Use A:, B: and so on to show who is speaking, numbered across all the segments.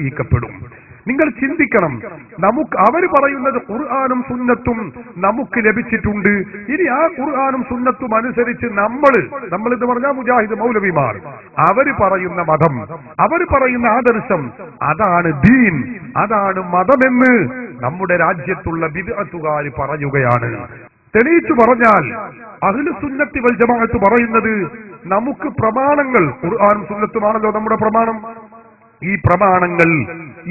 A: തെളിയിക്കപ്പെടും. നിങ്ങൾ ചിന്തിക്കണം, അവർ പറയുന്നത് ഖുർആനും സുന്നത്തും നമുക്ക് ലഭിച്ചിട്ടുണ്ട്. ഇനി ആ ഖുർആനും സുന്നത്തും അനുസരിച്ച് നമ്മൾ എന്ന് പറഞ്ഞാൽ മുജാഹിദ് മൗലവിമാർ, അവർ പറയുന്ന മതം, അവർ പറയുന്ന ആദർശം, അതാണ് ദീൻ, അതാണ് മതമെന്ന് നമ്മുടെ രാജ്യത്തുള്ള ബിദ്അത്തുകാർ പറയുകയാണ്. തെളിയിച്ചു പറഞ്ഞാൽ അഹ്ലു സുന്നത്തി വൽ ജമാഅത്ത് പറയുന്നത് നമുക്ക് പ്രമാണങ്ങൾ, ഖുർആനും സുന്നത്തുമാണല്ലോ നമ്മുടെ പ്രമാണം, ഈ പ്രമാണങ്ങൾ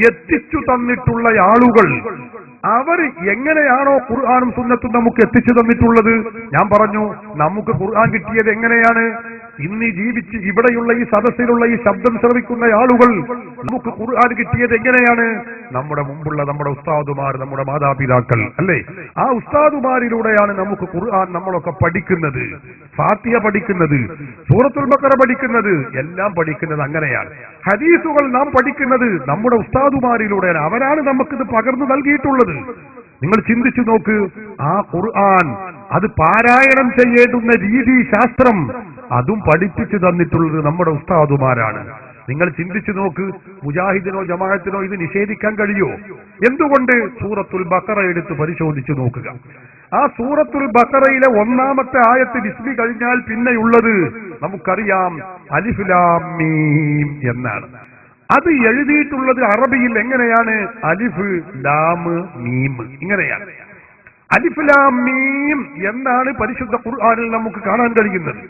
A: എത്തിച്ചു തന്നിട്ടുള്ള ആളുകൾ അവർ എങ്ങനെയാണോ ഖുർആനും സുന്നത്തും നമുക്ക് എത്തിച്ചു തന്നിട്ടുള്ളത്. ഞാൻ പറഞ്ഞു, നമുക്ക് ഖുർആൻ കിട്ടിയത് എങ്ങനെയാണ്? ഇന്ന് ജീവിച്ച് ഇവിടെയുള്ള ഈ സദസ്സിലുള്ള ഈ ശബ്ദം ശ്രവിക്കുന്ന ആളുകൾ നമുക്ക് ഖുർആൻ കിട്ടിയത് എങ്ങനെയാണ്? നമ്മുടെ മുമ്പുള്ള നമ്മുടെ ഉസ്താദുമാർ, നമ്മുടെ മാതാപിതാക്കൾ, അല്ലേ? ആ ഉസ്താദുമാരിലൂടെയാണ് നമുക്ക് ഖുർആൻ നമ്മളൊക്കെ പഠിക്കുന്നത്, ഫാത്തിഹ പഠിക്കുന്നത്, സൂറത്തുൽ ബഖറ പഠിക്കുന്നത്, എല്ലാം പഠിക്കുന്നത് അങ്ങനെയാണ്. ഹദീസുകൾ നാം പഠിക്കുന്നത് നമ്മുടെ ഉസ്താദുമാരിലൂടെയാണ്. അവരാണ് നമുക്കിത് പകർന്നു നൽകിയിട്ടുള്ളത്. നിങ്ങൾ ചിന്തിച്ചു നോക്ക്, ആ ഖുർആൻ അത് പാരായണം ചെയ്യേണ്ടുന്ന രീതി, ശാസ്ത്രം, അതും പഠിപ്പിച്ചു തന്നിട്ടുള്ളത് നമ്മുടെ ഉസ്താദുമാരാണ്. നിങ്ങൾ ചിന്തിച്ചു നോക്ക്, മുജാഹിദിനോ ജമാഅത്തിനോ ഇത് നിഷേധിക്കാൻ കഴിയോ? എന്തുകൊണ്ട്? സൂറത്തുൽ ബഖറ എടുത്ത് പരിശോധിച്ചു നോക്കുക. ആ സൂറത്തുൽ ബഖറയിലെ 1-ാമത്തെ ആയത്ത് ബിസ്മി കഴിഞ്ഞാൽ പിന്നെയുള്ളത് നമുക്കറിയാം, അലിഫ് ലാം മീം എന്നാണ്. അത് എഴുതിയിട്ടുള്ളത് അറബിയിൽ എങ്ങനെയാണ്? അലിഫ് ലാം മീം, ഇങ്ങനെയാണ്. അലിഫ് ലാം മീം എന്നാണ് പരിശുദ്ധ ഖുർആനിൽ നമുക്ക് കാണാൻ കഴിയുന്നത്.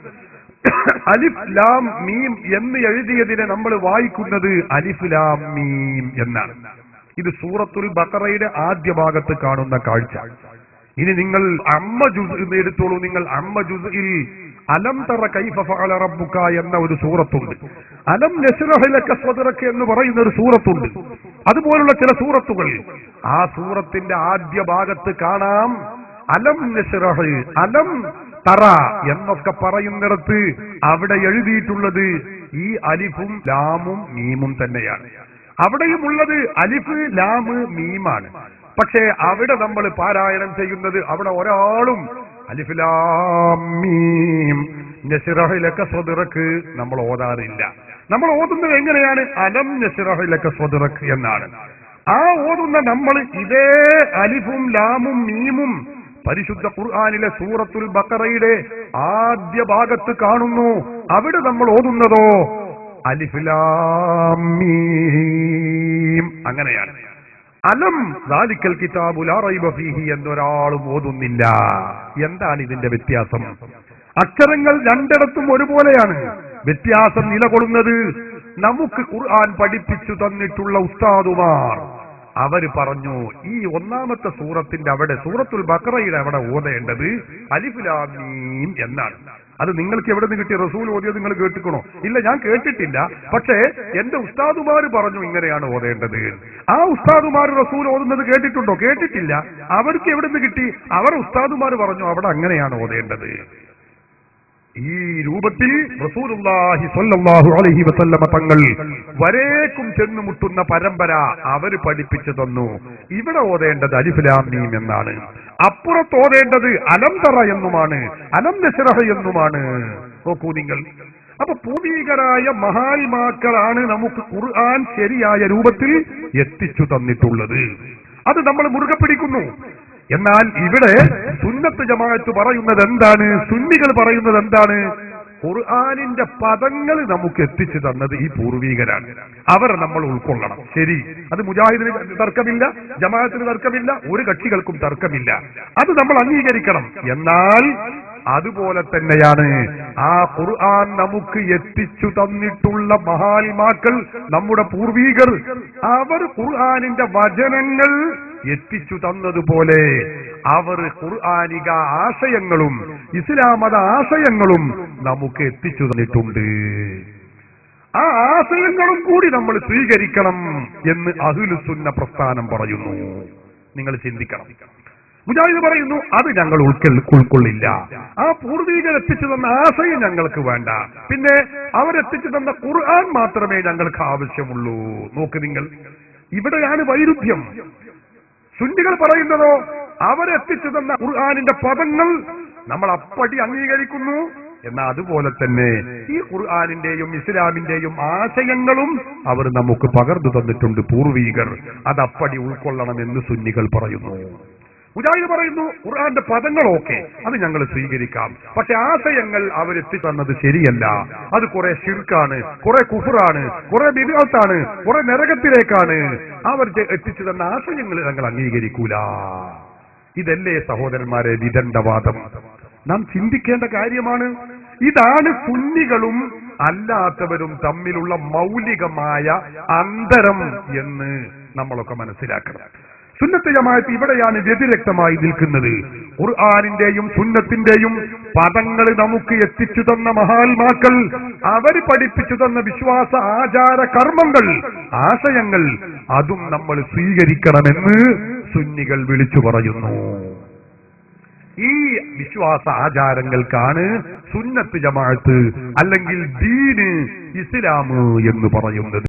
A: അലിഫ് ലാം മീം എന്ന് എഴുതിയതിനെ നമ്മൾ വായിക്കുന്നത് അലിഫ് ലാം മീം എന്നാണ്. ഇത് സൂറത്തുൽ ബഖറയുടെ ആദ്യ ഭാഗത്ത് കാണുന്ന കാഴ്ച. ഇനി നിങ്ങൾ അമ്മ ജുസ് എടുത്തോളൂ. നിങ്ങൾ അമ്മ ജുസ്ഇൽ അലം തറ കൈഫ ഫഅല റബ്ബുക എന്ന ഒരു സൂറത്തുണ്ട്. അലം നശ്റഹ് ലക സദ്റക എന്ന് പറയുന്ന ഒരു സൂറത്തുണ്ട്. അതുപോലുള്ള ചില സൂറത്തുകൾ, ആ സൂറത്തിന്റെ ആദ്യ ഭാഗത്ത് കാണാം അലം നശ്റഹ്, അലം തറ എന്നൊക്കെ പറയുന്നിടത്ത് അവിടെ എഴുതിയിട്ടുള്ളത് ഈ അലിഫും ലാമും മീമും തന്നെയാണ്. അവിടെയുമുള്ളത് അലിഫ് ലാം മീമാണ്. പക്ഷേ അവിടെ നമ്മൾ പാരായണം ചെയ്യുന്നത്, അവിടെ ഒരാളും അലിഫ് ലാം മീം നശ്റഹ് ലക സദ്റക നമ്മൾ ഓതാറില്ല. നമ്മൾ ഓതുന്നത് എങ്ങനെയാണ്? അലം നശ്റഹ് ലക സദ്റക എന്നാണ്. ആ ഓതുന്ന നമ്മൾ ഇതേ അലിഫും ലാമും മീമും പരിശുദ്ധ ഖുർആനിലെ സൂറത്തുൽ ബഖറയുടെ ആദ്യ ഭാഗത്ത് കാണുന്നു. അവിടെ നമ്മൾ ഓതുന്നതോ അലിഫ് ലാം മീം അങ്ങനെയാണ്. അലം ദാലിക്കൽ കിതാബു ലാ റൈബ ഫീഹി എന്നൊരാളും ഓതുന്നില്ല. എന്താണ് ഇതിന്റെ വ്യത്യാസം? അക്ഷരങ്ങൾ രണ്ടിടത്തും ഒരുപോലെയാണ്. വ്യത്യാസം നിലകൊള്ളുന്നത് നമുക്ക് ഖുർആൻ പഠിപ്പിച്ചു തന്നിട്ടുള്ള ഉസ്താദുമാർ അവര് പറഞ്ഞു, ഈ 1-ാമത്തെ സൂറത്തിന്റെ അവിടെ, സൂറത്തുൽ ബഖറയുടെ അവിടെ ഓതേണ്ടത് അലിഫ് ലാം മീം എന്നാണ്. അത് നിങ്ങൾക്ക് എവിടെ നിന്ന് കിട്ടിയ? റസൂൽ ഓതിയത് നിങ്ങൾ കേട്ടിക്കണോ? ഇല്ല, ഞാൻ കേട്ടിട്ടില്ല. പക്ഷേ എന്റെ ഉസ്താദുമാർ പറഞ്ഞു ഇങ്ങനെയാണ് ഓതേണ്ടത്. ആ ഉസ്താദുമാർ റസൂൽ ഓതുന്നത് കേട്ടിട്ടുണ്ടോ? കേട്ടിട്ടില്ല. അവർക്ക് എവിടെ നിന്ന് കിട്ടി? അവർ ഉസ്താദുമാർ പറഞ്ഞു അവിടെ അങ്ങനെയാണ് ഓതേണ്ടത്. ഈ രൂപത്തിൽ റസൂലുള്ളാഹി സ്വല്ലല്ലാഹു അലൈഹി വസല്ലമ തങ്ങൾ വരേക്കും ചെന്നുമുട്ടുന്ന പരമ്പര അവര് പഠിപ്പിച്ചു തന്നു. ഇവിടെ ഓതേണ്ടത് അലിഫ് ലാം മീം എന്നാണ്. അപ്പുറത്ത് ഓതേണ്ടത് അലം തറ എന്നുമാണ്, അലം നശ്റഹ് എന്നുമാണ്. നോക്കൂ നിങ്ങൾ. അപ്പൊ പൂർവികരായ മഹാത്മാക്കളാണ് നമുക്ക് ഖുർആൻ ശരിയായ രൂപത്തിൽ എത്തിച്ചു തന്നിട്ടുള്ളത്. അത് നമ്മൾ മുറുകെ പിടിക്കുന്നു. എന്നാൽ ഇവിടെ സുന്നത്ത് ജമാഅത്ത് പറയുന്നത് എന്താണ്? സുന്നികൾ പറയുന്നത് എന്താണ്? ഖുർആനിന്റെ പദങ്ങൾ നമുക്ക് എത്തിച്ചു തന്നത് ഈ പൂർവികരാണ്. അവരെ നമ്മൾ ഉൾക്കൊള്ളണം. ശരി, അത് മുജാഹിദിന് തർക്കമില്ല, ജമാഅത്തിന് തർക്കമില്ല, ഒരു കക്ഷികൾക്കും തർക്കമില്ല. അത് നമ്മൾ അംഗീകരിക്കണം. എന്നാൽ അതുപോലെ തന്നെയാണ് ആ ഖുർആൻ നമുക്ക് എത്തിച്ചു തന്നിട്ടുള്ള മഹാത്മാക്കൾ, നമ്മുടെ പൂർവികർ, അവർ ഖുർആനിന്റെ വചനങ്ങൾ എത്തിച്ചു തന്നതുപോലെ അവർ ഖുർആനിക ആശയങ്ങളും ഇസ്ലാം മത ആശയങ്ങളും നമുക്ക് എത്തിച്ചു തന്നിട്ടുണ്ട്. ആ ആശയങ്ങളും കൂടി നമ്മൾ സ്വീകരിക്കണം എന്ന് അഹ്ലുസുന്ന പ്രസ്ഥാനം പറയുന്നു. നിങ്ങൾ ചിന്തിക്കണം. മുജാഹിദ് പറയുന്നു അത് ഞങ്ങൾ ഉൾക്കൊള്ളില്ല. ആ പൂർവികർ എത്തിച്ചു തന്ന ആശയം ഞങ്ങൾക്ക് വേണ്ട, പിന്നെ അവരെത്തിച്ചു തന്ന ഖുർആൻ മാത്രമേ ഞങ്ങൾക്ക് ആവശ്യമുള്ളൂ. നോക്ക് നിങ്ങൾ, ഇവിടെയാണ് വൈരുദ്ധ്യം. സുന്നികൾ പറയുന്നതോ അവരെത്തിച്ചു തന്ന ഖുർആനിന്റെ പദങ്ങൾ നമ്മൾ അപ്പടി അംഗീകരിക്കുന്നു. എന്നാൽ അതുപോലെ തന്നെ ഈ ഖുർആനിന്റെയും ഇസ്ലാമിന്റെയും ആശയങ്ങളും അവർ നമുക്ക് പകർന്നു തന്നിട്ടുണ്ട് പൂർവീകർ. അതപ്പടി ഉൾക്കൊള്ളണമെന്ന് സുന്നികൾ പറയുന്നു. മുജാഹിദ് പറയുന്നു ഖുർആന്റെ പദങ്ങളൊക്കെ അത് ഞങ്ങൾ സ്വീകരിക്കാം, പക്ഷെ ആശയങ്ങൾ അവരെത്തി തന്നത് ശരിയല്ല. അത് കുറെ ശിർക്കാണ്, കുറെ കുഫറാണ്, കുറെ ബിദ്അത്താണ്, കുറെ നരകത്തിലേക്കാണ്. അവർ എത്തിച്ചു തന്ന ആശയങ്ങൾ ഞങ്ങൾ അംഗീകരിക്കൂല. ഇതല്ലേ സഹോദരന്മാരെ വിദണ്ഡവാദം? നാം ചിന്തിക്കേണ്ട കാര്യമാണ്. ഇതാണ് സുന്നികളും അല്ലാത്തവരും തമ്മിലുള്ള മൗലികമായ അന്തരം എന്ന് നമ്മളൊക്കെ മനസ്സിലാക്കണം. സുന്നത്ത് ജമാഅത്ത് ഇവിടെയാണ് വ്യതിരക്തമായി നിൽക്കുന്നത്. ഖുർആനിന്റെയും സുന്നത്തിന്റെയും പദങ്ങൾ നമുക്ക് എത്തിച്ചു തന്ന മഹാത്മാക്കൾ, അവർ പഠിപ്പിച്ചു തന്ന വിശ്വാസ ആചാര കർമ്മങ്ങൾ, ആശയങ്ങൾ, അതും നമ്മൾ സ്വീകരിക്കണമെന്ന് സുന്നികൾ വിളിച്ചു പറയുന്നു. ഈ വിശ്വാസ ആചാരങ്ങൾക്കാണ് സുന്നത്ത് ജമാഅത്ത് അല്ലെങ്കിൽ ദീന് ഇസ്ലാം എന്ന് പറയുന്നത്.